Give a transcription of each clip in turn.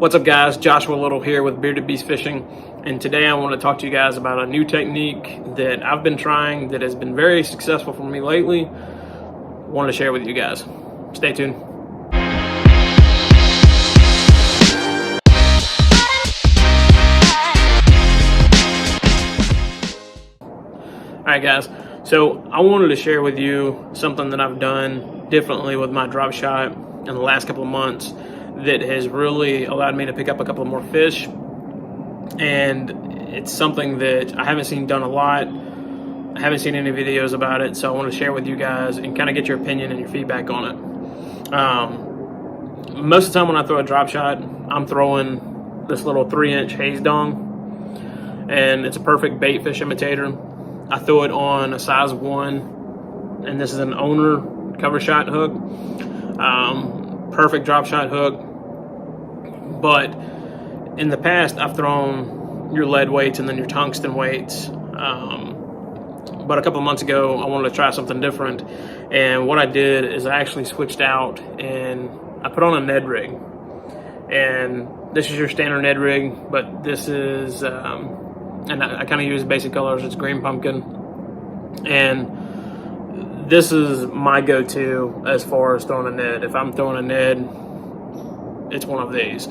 What's up, guys? Joshua Little here with Bearded Beast Fishing, and today I want to talk to you guys about a new technique that I've been trying that has been very successful for me lately. Wanted to share with you guys. Stay tuned. Alright guys, so I wanted to share with you something that I've done differently with my drop shot in the last couple of months that has really allowed me to pick up a couple more fish, and it's something that I haven't seen done a lot. I haven't seen any videos about it, so I want to share with you guys and kind of get your opinion and your feedback on it. Most of the time when I throw a drop shot, I'm throwing this little 3-inch haze dong, and it's a perfect bait fish imitator. I throw it on a size 1, and this is an owner cover shot hook. Perfect drop shot hook. But in the past, I've thrown your lead weights and then your tungsten weights. But a couple of months ago, I wanted to try something different. And what I did is I actually switched out and I put on a Ned rig. And this is your standard Ned rig, but this is, and I kind of use basic colors. It's green pumpkin. And this is my go-to as far as throwing a Ned. If I'm throwing a Ned, it's one of these.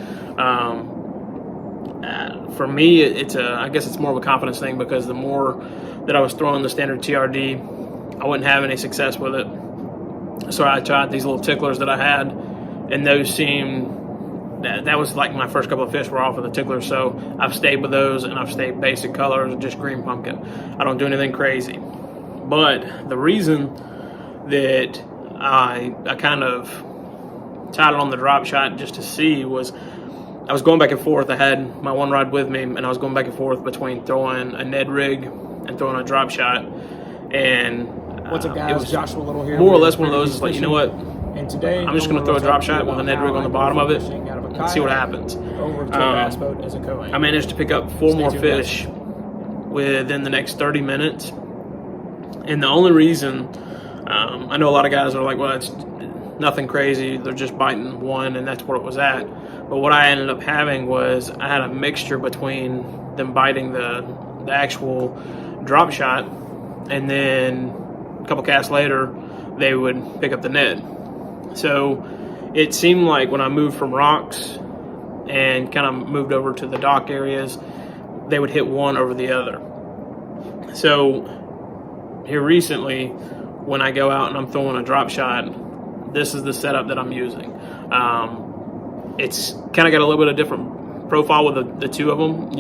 For me, I guess it's more of a confidence thing, because the more that I was throwing the standard TRD, I wouldn't have any success with it. So I tried these little ticklers that I had, and those seemed, that was like my first couple of fish were off of the ticklers. So I've stayed with those, and I've stayed basic colors, just green pumpkin. I don't do anything crazy. But the reason that I kind of tied it on the drop shot just to see was I was going back and forth. I had my one rod with me, and I was going back and forth between throwing a Ned rig and throwing a drop shot. And what's up, guys? It was Joshua Little here. More or less one of those is like, you know what? And today I'm just going to throw a drop shot with a Ned rig on the bottom of it and see what happens. Over to a bass boat as a co-anchor. I managed to pick up 4 more fish within the next 30 minutes. And the only reason, I know a lot of guys are like, well, it's nothing crazy. They're just biting one, and that's where it was at. But what I ended up having was I had a mixture between them biting the actual drop shot, and then a couple casts later, they would pick up the Ned. So it seemed like when I moved from rocks and kind of moved over to the dock areas, they would hit one over the other. So here recently, when I go out and I'm throwing a drop shot, this is the setup that I'm using. It's kind of got a little bit of different profile with the two of them.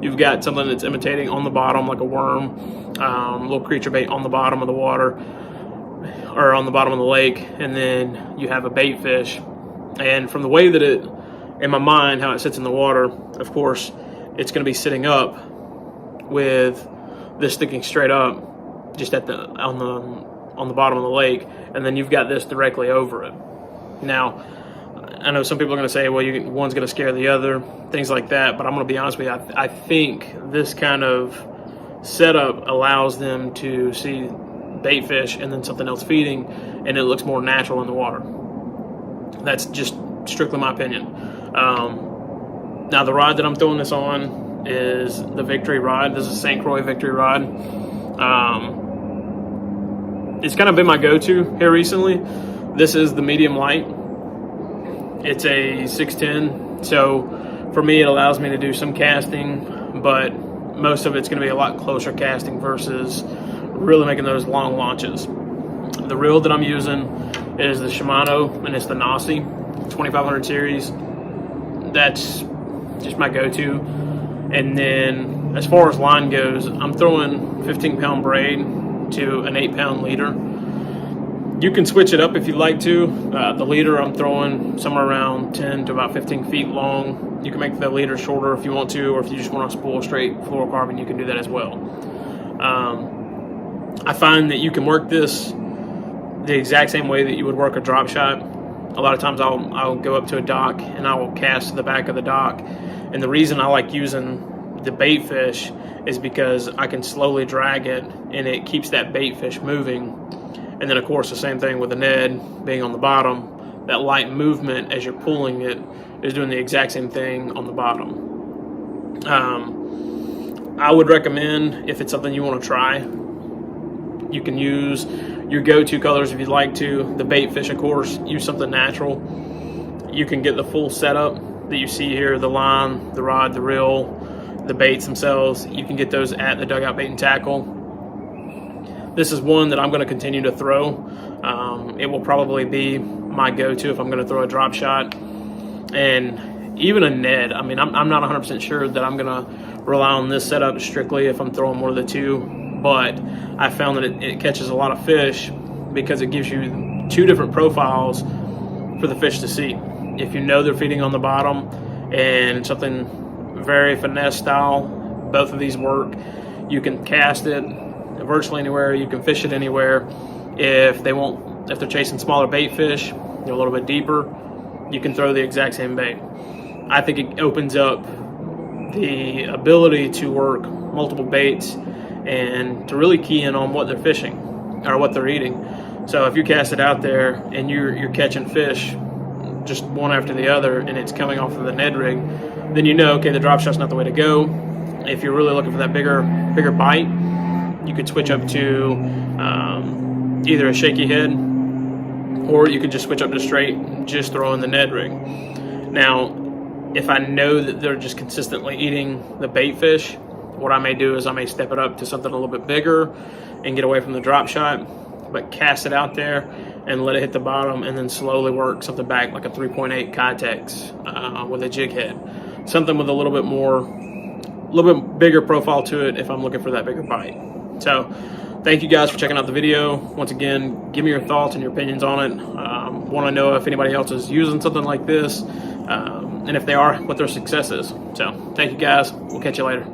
You've got something that's imitating on the bottom, like a worm, little creature bait on the bottom of the water, or on the bottom of the lake, and then you have a bait fish. And from the way that it, in my mind, how it sits in the water, of course, it's going to be sitting up with this sticking straight up, just at on the bottom of the lake, and then you've got this directly over it. Now, I know some people are going to say, well, one's going to scare the other, things like that, but I'm going to be honest with you, I think this kind of setup allows them to see bait fish and then something else feeding, and it looks more natural in the water. That's just strictly my opinion. Now, the rod that I'm throwing this on is the Victory rod. This is a St. Croix Victory rod. It's kind of been my go-to here recently. This is the medium light. It's a 610, so for me it allows me to do some casting, but most of it's going to be a lot closer casting versus really making those long launches. The reel that I'm using is the Shimano, and it's the Nasi 2500 series. That's just my go-to. And then as far as line goes, I'm throwing 15-pound braid to an 8-pound leader. You can switch it up if you'd like to. The leader I'm throwing somewhere around 10 to about 15 feet long. You can make the leader shorter if you want to, or if you just want to spool straight fluorocarbon, you can do that as well. I find that you can work this the exact same way that you would work a drop shot. A lot of times I'll go up to a dock and I will cast to the back of the dock. And the reason I like using the bait fish is because I can slowly drag it and it keeps that bait fish moving. And then of course the same thing with the Ned being on the bottom, that light movement as you're pulling it is doing the exact same thing on the bottom. I would recommend, if it's something you want to try, you can use your go-to colors if you'd like to. The bait fish, of course, use something natural. You can get the full setup that you see here, the line, the rod, the reel, the baits themselves. You can get those at the Dugout Bait and Tackle. This is one that I'm going to continue to throw. It will probably be my go-to if I'm going to throw a drop shot. And even a Ned, I mean, I'm not 100% sure that I'm going to rely on this setup strictly if I'm throwing more of the two, but I found that it catches a lot of fish because it gives you two different profiles for the fish to see. If you know they're feeding on the bottom and something very finesse style, both of these work. You can cast it virtually anywhere, you can fish it anywhere. If they're chasing smaller bait fish, a little bit deeper, you can throw the exact same bait. I think it opens up the ability to work multiple baits and to really key in on what they're fishing or what they're eating. So if you cast it out there and you're catching fish just one after the other and it's coming off of the Ned rig, then you know, okay, the drop shot's not the way to go. If you're really looking for that bigger bite, you could switch up to either a shaky head, or you could just switch up to straight, just throwing the Ned rig. Now, if I know that they're just consistently eating the bait fish, what I may do is I may step it up to something a little bit bigger and get away from the drop shot, but cast it out there and let it hit the bottom and then slowly work something back like a 3.8 Kytex with a jig head. Something with a little bit bigger profile to it if I'm looking for that bigger bite. So thank you guys for checking out the video. Once again, give me your thoughts and your opinions on it. Want to know if anybody else is using something like this, and if they are, what their success is. So thank you guys. We'll catch you later.